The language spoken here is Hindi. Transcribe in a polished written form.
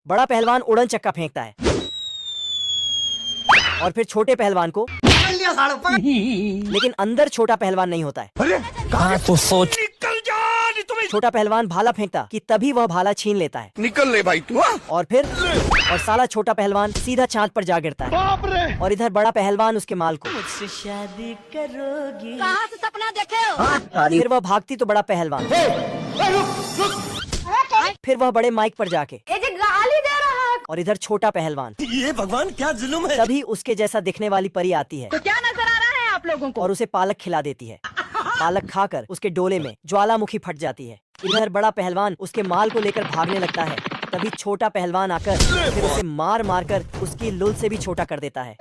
बड़ा पहलवान उड़न चक्का फेंकता है और फिर छोटे पहलवान को, लेकिन अंदर छोटा पहलवान नहीं होता है। तो सोच। छोटा पहलवान भाला फेंकता कि तभी वह भाला छीन लेता है। निकल ले भाई तू। और फिर साला छोटा पहलवान सीधा चांद पर जा गिरता है। और इधर बड़ा पहलवान उसके माल को, मुझसे शादी करोगी, कहाँ से सपना देखे हो? फिर वह भागती तो बड़ा पहलवान, फिर वह बड़े माइक पर जाके, ये जो गाली दे रहा है। और इधर छोटा पहलवान। ये भगवान क्या जुल्म है। तभी उसके जैसा दिखने वाली परी आती है तो क्या नजर आ रहा है आप लोगों को? और उसे पालक खिला देती है। पालक खाकर उसके डोले में ज्वालामुखी फट जाती है। इधर बड़ा पहलवान उसके माल को लेकर भागने लगता है। तभी छोटा पहलवान आकर फिर उसे मार मार कर उसकी लुल से भी छोटा कर देता है।